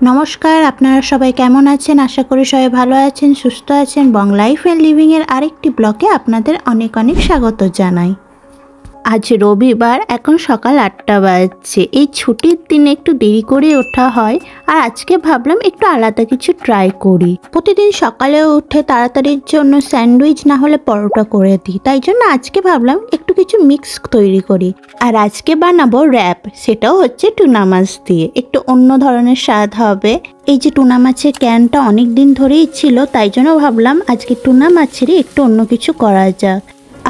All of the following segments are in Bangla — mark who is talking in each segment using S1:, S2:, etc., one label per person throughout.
S1: নমস্কার, আপনারা সবাই কেমন আছেন? আশা করি সবাই ভালো আছেন, সুস্থ আছেন। বং লাইফ অ্যান্ড লিভিং এর আরেকটি ব্লগে আপনাদের অনেক অনেক স্বাগত জানাই। আজ রবিবার, এখন সকাল 8টা বাজছে। এই ছুটির দিনে একটু দেরি করে ওঠা হয়, আর আজকে ভাবলাম একটু আলাদা কিছু ট্রাই করি। প্রতিদিন সকালে উঠে তাড়াতাড়ির জন্য স্যান্ডউইচ না হলে পরোটা করে দিই, তাই জন্য আজকে ভাবলাম একটু কিছু মিক্স তৈরি করি। আর আজকে বানাবো র্যাপ, সেটাও হচ্ছে টুনা মাছ দিয়ে। একটু অন্য ধরনের স্বাদ হবে। এই যে টুনা মাছের ক্যানটা অনেক দিন ধরেই ছিল, তাই জন্য ভাবলাম আজকে টুনা মাছেরই একটু অন্য কিছু করা যাক।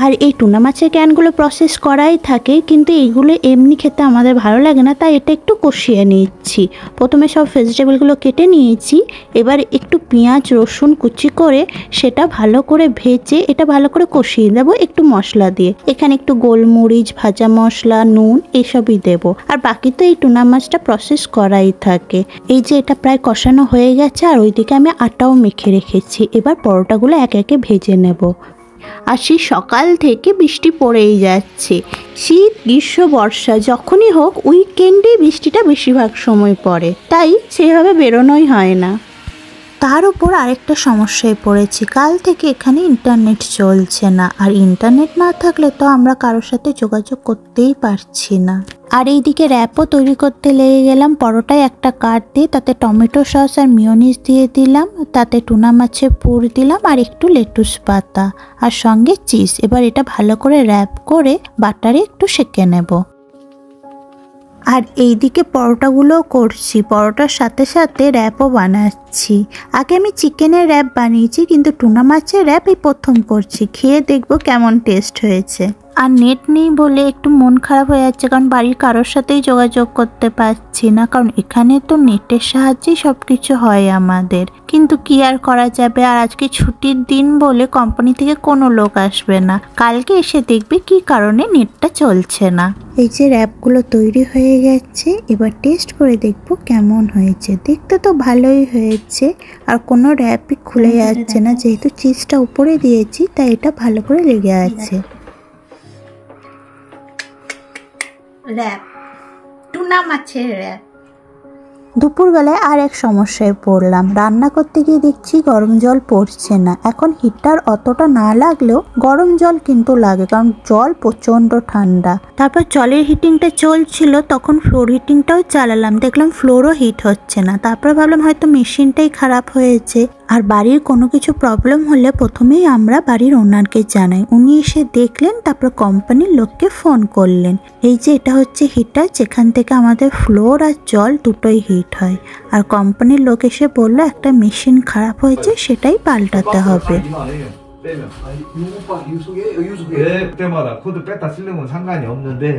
S1: আর এই টুনা মাছের ক্যানগুলো প্রসেস করাই থাকে, কিন্তু এইগুলো এমনি খেতে আমাদের ভালো লাগে না, তাই এটা একটু কষিয়ে নিচ্ছি। প্রথমে সব ভেজিটেবলগুলো কেটে নিয়েছি, এবার একটু পেঁয়াজ রসুন কুচি করে সেটা ভালো করে ভেজে এটা ভালো করে কষিয়ে দেবো একটু মশলা দিয়ে। এখানে একটু গোলমরিচ, ভাজা মশলা, নুন এসবই দেবো। আর বাকি তো এই টুনা মাছটা প্রসেস করাই থাকে। এই যে এটা প্রায় কষানো হয়ে গেছে, আর ওইদিকে আমি আটাও মেখে রেখেছি। এবার পরোটাগুলো একে একে ভেজে নেব। আর সেই সকাল থেকে বৃষ্টি পড়েই যাচ্ছে। শীত, গ্রীষ্ম, বর্ষা যখনই হোক উইকেন্ডে বৃষ্টিটা বেশিরভাগ সময় পড়ে, তাই সেভাবে বেরোনোই হয় না। তার উপর আরেকটা সমস্যায় পড়েছি, কাল থেকে এখানে ইন্টারনেট চলছে না। আর ইন্টারনেট না থাকলে তো আমরা কারোর সাথে যোগাযোগ করতেই পারছি না। আর এইদিকে র্যাপও তৈরি করতে লেগে গেলাম। পরোটায় একটা কাট দিয়ে তাতে টমেটো সস আর মিওনিজ দিয়ে দিলাম, তাতে টুনা মাছের পুর দিলাম আর একটু লেটুস পাতা আর সঙ্গে চিজ। এবার এটা ভালো করে র্যাপ করে বাটারে একটু সেঁকে নেব। আর এইদিকে পরোটাগুলোও করছি, পরোটার সাথে সাথে র্যাপও বানাচ্ছি। আগে আমি চিকেনের র্যাপ বানিয়েছি, কিন্তু টুনা মাছের র্যাপ এই প্রথম করছি। খেয়ে দেখবো কেমন টেস্ট হয়েছে। আর নেট নেই বলে একটু মন খারাপ হয়ে যাচ্ছে, কারণ বাড়ির কারোর সাথেই যোগাযোগ করতে পারছি না, কারণ এখানে তো নেটের সাহায্যেই সব কিছু হয় আমাদের। কিন্তু কি আর করা যাবে। আর আজকে ছুটির দিন বলে কোম্পানি থেকে কোনো লোক আসবে না। কালকে এসে দেখবে কি কারণে নেটটা চলছে না। এই যে র্যাপগুলো তৈরি হয়ে গেছে, এবার টেস্ট করে দেখবো কেমন হয়েছে। দেখতে তো ভালোই হয়েছে, আর কোনো র্যাপই খুলে যাচ্ছে না, যেহেতু চিজটা উপরে দিয়েছি তাই এটা ভালো করে লেগে আছে। র্যাপ, টুনা মাছের র্যাপ। দুপুরবেলায় আর এক সমস্যায় পড়লাম। রান্না করতে গিয়ে দেখছি গরম জল পড়ছে না। এখন হিটার অতটা না লাগলেও গরম জল কিন্তু লাগে, কারণ জল প্রচণ্ড ঠান্ডা। তারপর জলের হিটিংটা চলছিল, তখন ফ্লোর হিটিংটাও চালালাম, দেখলাম ফ্লোরও হিট হচ্ছে না। তারপর ভাবলাম হয়তো মেশিনটাই খারাপ হয়েছে। আর বাড়ির কোনো কিছু প্রবলেম হলে প্রথমেই আমরা বাড়ির ওনারকে জানাই, উনি এসে দেখলেন, তারপর কোম্পানির লোককে ফোন করলেন। এই যে এটা হচ্ছে হিটার, যেখান থেকে আমাদের ফ্লোর আর জল দুটোই হিট হয়। আর কোম্পানির লোক এসে বললো একটা মেশিন খারাপ হয়েছে, সেটাই পাল্টাতে হবে।
S2: 그때마다 코드 뺐다 쓰려면 상관이 없는데.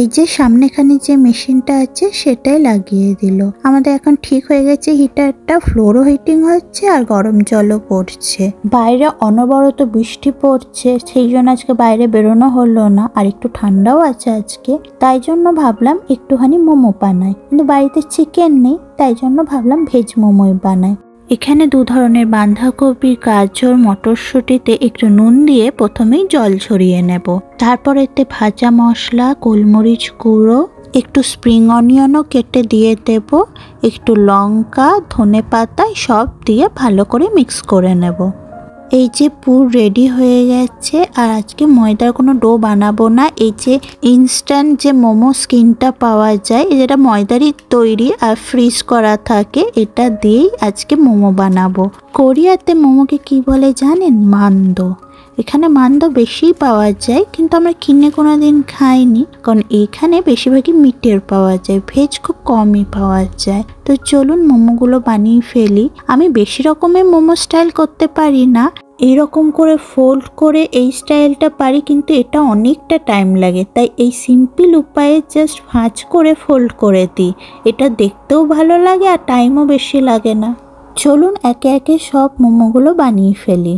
S1: এই যে সামনেখানে যে মেশিনটা আছে সেটাই লাগিয়ে দিল। আমাদের এখন ঠিক হয়ে গেছে হিটারটা, ফ্লোরও হিটিং হচ্ছে আর গরম জলও পড়ছে। বাইরে অনবরত বৃষ্টি পড়ছে, সেই জন্য আজকে বাইরে বেরোনো হলো না। আর একটু ঠান্ডাও আছে আজকে, তাই জন্য ভাবলাম একটুখানি মোমো বানাই। কিন্তু বাড়িতে চিকেন নেই, তাই জন্য ভাবলাম ভেজ মোমোই বানাই। এখানে দু ধরনের বাঁধাকপি, গাজর, মটরশুঁটিতে একটু নুন দিয়ে প্রথমেই জল ছড়িয়ে নেব। তারপর এতে ভাজা মশলা, গোলমরিচ গুঁড়ো, একটু স্প্রিং অনিয়নও কেটে দিয়ে দেব, একটু লঙ্কা, ধনে পাতা সব দিয়ে ভালো করে মিক্স করে নেব। এই যে পুর রেডি হয়ে গেছে। আর আজকে ময়দার কোনো ডো বানাবো না। এই যে ইনস্ট্যান্ট যে মোমো স্কিনটা পাওয়া যায়, যেটা ময়দারই তৈরি আর ফ্রিজ করা থাকে, এটা দিয়েই আজকে মোমো বানাবো। কোরিয়াতে মোমোকে কি বলে জানেন? মান্দো। এখানে মান্দো বেশি পাওয়া যায়, কিন্তু আমরা কিনে কোনো দিন খাইনি, কারণ এখানে বেশিরভাগই মিটের পাওয়া যায়, ভেজ খুব কমই পাওয়া যায়। তো চলুন মোমোগুলো বানিয়ে ফেলি। আমি বেশি রকমের মোমো স্টাইল করতে পারি না, এইরকম করে ফোল্ড করে এই স্টাইলটা পারি, কিন্তু এটা অনেকটা টাইম লাগে, তাই এই সিম্পল উপায়ে জাস্ট ভাঁজ করে ফোল্ড করে দিই। এটা দেখতেও ভালো লাগে আর টাইমও বেশি লাগে না। চলুন একে একে সব মোমোগুলো বানিয়ে ফেলি।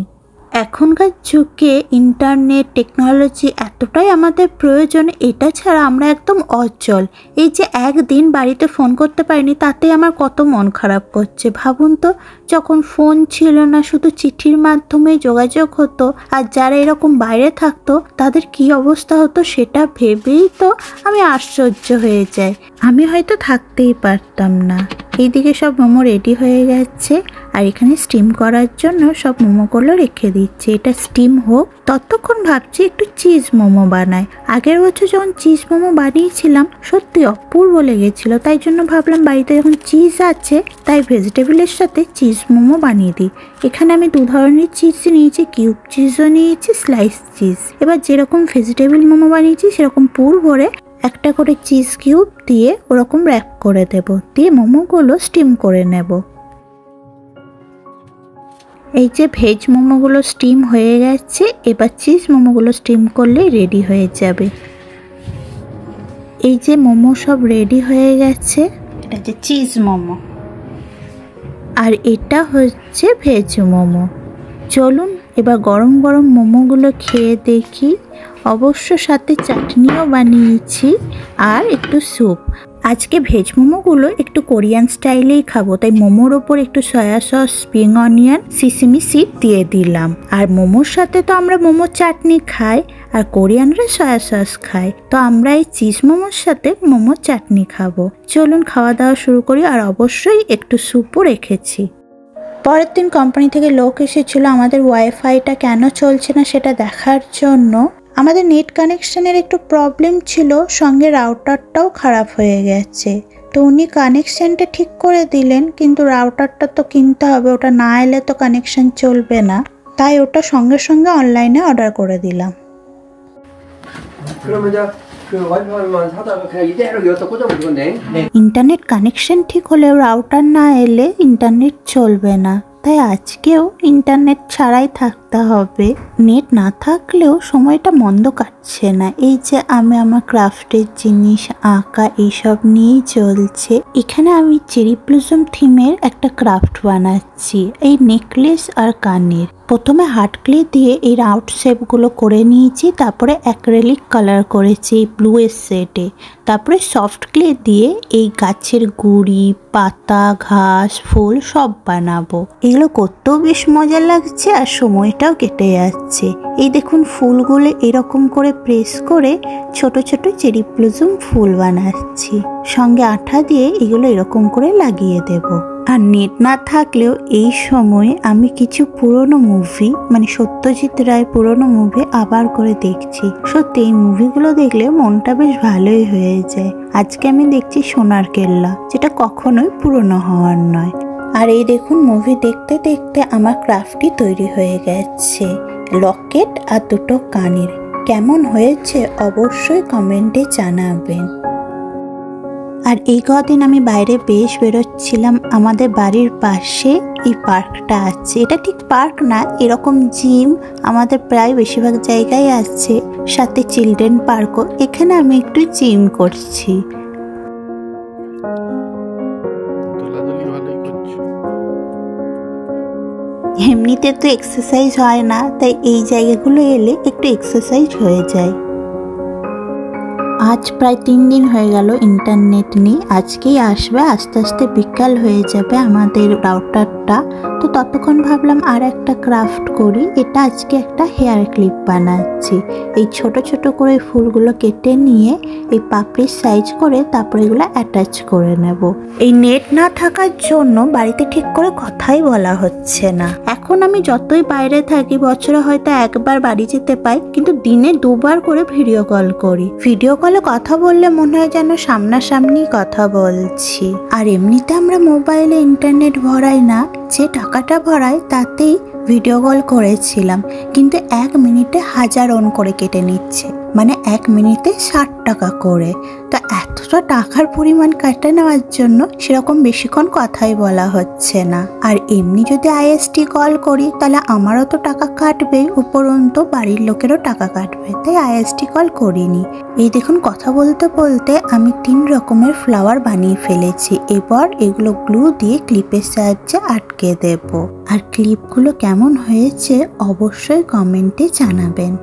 S1: এখনকার যুগে ইন্টারনেট টেকনোলজি এতটাই আমাদের প্রয়োজন, এটা ছাড়া আমরা একদম অচল। এই যে একদিন বাড়িতে ফোন করতে পারিনি, তাতে আমার কত মন খারাপ করছে। ভাবুন তো, যখন ফোন ছিল না, শুধু চিঠির মাধ্যমে যোগাযোগ হতো, আর যারা এরকম বাইরে থাকতো তাদের কি অবস্থা হতো সেটা ভেবেই তো আমি আশ্চর্য হয়ে যাই। আমি হয়তো থাকতেই পারতাম না। এইদিকে সব মোমো রেডি হয়ে যাচ্ছে, আর এখানে স্টিম করার জন্য সব মোমোগুলো রেখে দিচ্ছে। এটা স্টিম হোক, ততক্ষণ ভাবছি একটু চিজ মোমো বানাই। আগের বছর যখন চিজ মোমো বানিয়েছিলাম সত্যি অপূর্ব লেগেছিল, তাই জন্য ভাবলাম বাড়িতে যখন চিজ আছে তাই ভেজিটেবলের সাথে চিজ মোমো বানিয়ে দিই। এখানে আমি 2 ধরনের চিজ নিয়েছি, কিউব চিজও নিয়েছি, স্লাইস চিজ। এবার যেরকম ভেজিটেবল মোমো বানিয়েছি সেরকম পুর ভরে একটা করে চিজ কিউব দিয়ে ওরকম র্যাপ করে দেব, দিয়ে মোমোগুলো স্টিম করে নেব। এই যে ভেজ মোমোগুলো স্টিম হয়ে গেছে, এবার চিজ মোমোগুলো স্টিম করলে রেডি হয়ে যাবে। এই যে মোমো সব রেডি হয়ে গেছে, এটা যে চিজ মোমো আর এটা হচ্ছে ভেজ মোমো। চলুন এবার গরম গরম মোমোগুলো খেয়ে দেখি। অবশ্য সাথে চাটনিও বানিয়েছি আর একটু স্যুপ। আজকে ভেজ মোমোগুলো একটু কোরিয়ান স্টাইলেই খাবো, তাই মোমোর ওপর একটু soya sauce, spring onion, sesame seed দিয়ে দিলাম। আর মোমোর সাথে তো আমরা মোমোর চাটনি খাই, আর কোরিয়ানরা সয়া সস খায়, তো আমরা এই চিজ মোমোর সাথে মোমোর চাটনি খাবো। চলুন খাওয়া দাওয়া শুরু করি, আর অবশ্যই একটু স্যুপও রেখেছি। পরের দিন কোম্পানি থেকে লোক এসেছিল আমাদের ওয়াইফাইটা কেন চলছে না সেটা দেখার জন্য। আমাদের নেট কানেকশনের একটু প্রবলেম ছিল, সঙ্গে রাউটারটাও খারাপ হয়ে গেছে। তো উনি কানেকশনটা ঠিক করে দিলেন, কিন্তু রাউটারটা তো কিনতে হবে, ওটা না এলে তো কানেকশন চলবে না। তাই ওটা সঙ্গে সঙ্গে অনলাইনে অর্ডার করে দিলাম। ইন্টারনেট কানেকশন ঠিক হলেও রাউটার না এলে ইন্টারনেট চলবে না, তাই আজকেও ইন্টারনেট ছাড়াই থাকতে হবে। নেট না থাকলেও সময়টা মন্দ কাটছে না। এই যে আমি আমার ক্রাফটের জিনিস, আঁকা, এইসব নিয়েই চলছে। এখানে আমি চেরি ব্লসম থিমের একটা ক্রাফট বানাচ্ছি, এই নেকলেস আর কানের। প্রথমে হার্ড ক্লে দিয়ে এই রাউন্ড শেপগুলো করে নিয়েছি, তারপরে অ্যাক্রেলিক কালার করেছি এই ব্লুয়ের শেডে। তারপরে সফট ক্লে দিয়ে এই গাছের গুড়ি, পাতা, ঘাস, ফুল সব বানাবো। এগুলো করতেও বেশ মজা লাগছে আর সময়টাও কেটে যাচ্ছে। এই দেখুন ফুলগুলো এরকম করে প্রেস করে ছোট ছোট চেরি ব্লসম ফুল বানাচ্ছি। সঙ্গে আঠা দিয়ে এগুলো এরকম করে লাগিয়ে দেব। আর নেট না থাকলেও এই সময় আমি কিছু পুরনো মুভি, মানে সত্যজিৎ রায় পুরনো মুভি আবার করে দেখছি। সত্যি এই মুভিগুলো দেখলে মনটা বেশ ভালোই হয়ে যায়। আজকে আমি দেখছি সোনার কেল্লা, যেটা কখনোই পুরনো হওয়ার নয়। আর এই দেখুন মুভি দেখতে দেখতে আমার ক্রাফটই তৈরি হয়ে গেছে, লকেট আর 2টো কানের। কেমন হয়েছে অবশ্যই কমেন্টে জানাবেন। আর এই কদিন আমি বাইরে বেশ বেরোচ্ছিলাম। আমাদের বাড়ির পাশে এই পার্কটা আছে, এটা ঠিক পার্ক না, এরকম জিম আমাদের প্রায় বেশিরভাগ জায়গায় আছে, সাথে চিলড্রেন পার্কও। এখানে আমি একটু জিম করছি। এমনিতে তো এক্সারসাইজ হয় না, তাই এই জায়গাগুলো এলে একটু এক্সারসাইজ হয়ে যায়। আজ প্রায় 3 দিন হয়ে গেল ইন্টারনেট নেই, আজকেই আসবে। আস্তে আস্তে বিকাল হয়ে যাবে আমাদের রাউটারটা। তো ততক্ষণ ভাবলাম আর একটা ক্রাফট করি। এটা আজকে একটা হেয়ার ক্লিপ বানাচ্ছি। এই ছোট ছোট করে ফুলগুলো কেটে নিয়ে এই পাপড়ির সাইজ করে তারপরে এগুলো অ্যাটাচ করে নেব। এই নেট না থাকার জন্য বাড়িতে ঠিক করে কথাই বলা হচ্ছে না। এখন আমি যতই বাইরে থাকি, বছরে হয়তো একবার বাড়ি যেতে পাই, কিন্তু দিনে 2বার করে ভিডিও কল করি। ভিডিও কলে কথা বললে মনে হয় যেন সামনাসামনি কথা বলছি। আর এমনিতে আমরা মোবাইলে ইন্টারনেট ভরাই না, যে টাকাটা ভরাই তাতেই ভিডিও কল করেছিলাম, কিন্তু 1 মিনিটে 1000 অন করে কেটে নিচ্ছে, মানে 1 মিনিটে 60 টাকা করে। তো এত অথচ টাকার পরিমাণ কাটা নেওয়ার জন্য সেরকম বেশিক্ষণ কথাই বলা হচ্ছে না। আর এমনি যদি আইএসটি কল করি তাহলে আমারও তো টাকা কাটবেই, উপরন্তু বাড়ির লোকেরও টাকা কাটবে, তাই আইএসটি কল করিনি। এই দেখুন কথা বলতে বলতে আমি 3 রকমের ফ্লাওয়ার বানিয়ে ফেলেছি। এবার এগুলো গ্লু দিয়ে ক্লিপের সাহায্যে আটকে দেব। আর ক্লিপগুলো কেমন হয়েছে অবশ্যই কমেন্টে জানাবেন।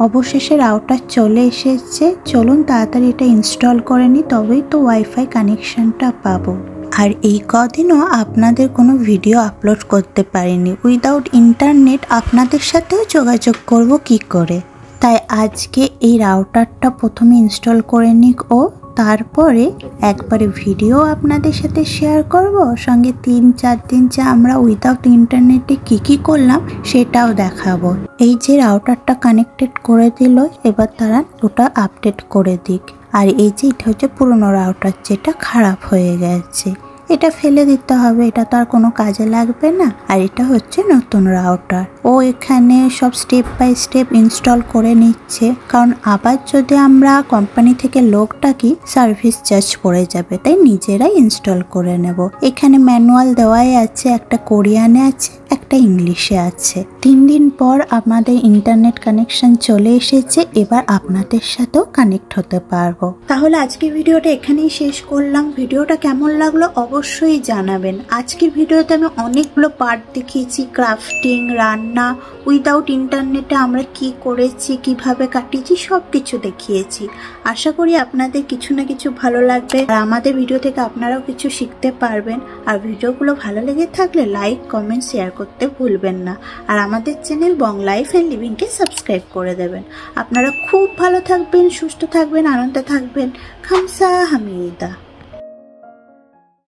S1: অবশেষে রাউটার চলে এসেছে, চলুন তাড়াতাড়ি এটা ইনস্টল করে নিই, তবেই তো ওয়াইফাই কানেকশনটা পাবো। আর এই কদিনও আপনাদের কোনো ভিডিও আপলোড করতে পারিনি, উইদাউট ইন্টারনেট আপনাদের সাথেও যোগাযোগ করব কি করে। তাই আজকে এই রাউটারটা প্রথমে ইনস্টল করে নিক ও তারপরে একবারে ভিডিও আপনাদের সাথে শেয়ার করব, সঙ্গে 3-4 দিন যা আমরা উইদাউট ইন্টারনেটে কি করলাম সেটাও দেখাবো। এই যে রাউটারটা কানেক্টেড করে দিল, এবার তারা ওটা আপডেট করে দিক। আর এই যে এটা হচ্ছে পুরনো রাউটার যেটা খারাপ হয়ে গেছে, এটা ফেলে দিতে হবে, এটা তো আর কোনো কাজে লাগবে না। আর এটা হচ্ছে নতুন রাউটার। ও এখানে সব স্টেপ বাই স্টেপ ইনস্টল করে নিচ্ছে, কারণ আবার যদি আমরা কোম্পানি থেকে লোক ডাকি সার্ভিস চার্জ পড়ে যাবে, তাই নিজেরাই ইনস্টল করে নেব। এখানে ম্যানুয়াল দেওয়াই আছে, একটা কোরিয়ানে আছে, একটা ইংলিশে আছে। 3 দিন পর আমাদের ইন্টারনেট কানেকশন চলে এসেছে, এবার আপনাদের সাথেও কানেক্ট হতে পারবো। তাহলে আজকে ভিডিওটা এখানেই শেষ করলাম। ভিডিওটা কেমন লাগলো অবশ্যই জানাবেন। আজকের ভিডিওতে আমি অনেকগুলো পার্ট দেখিয়েছি, ক্রাফটিং, রান্না, উইদাউট ইন্টারনেটে আমরা কি করেছি, কিভাবে কাটিয়েছি, সব কিছু দেখিয়েছি। আশা করি আপনাদের কিছু না কিছু ভালো লাগবে আর আমাদের ভিডিও থেকে আপনারাও কিছু শিখতে পারবেন। আর ভিডিওগুলো ভালো লেগে থাকলে লাইক, কমেন্ট, শেয়ার করতে ভুলবেন না। আর আমাদের চ্যানেল বং লাইফ অ্যান্ড লিভিংকে সাবস্ক্রাইব করে দেবেন। আপনারা খুব ভালো থাকবেন, সুস্থ থাকবেন, আনন্দে থাকবেন। খামসাহামিদা।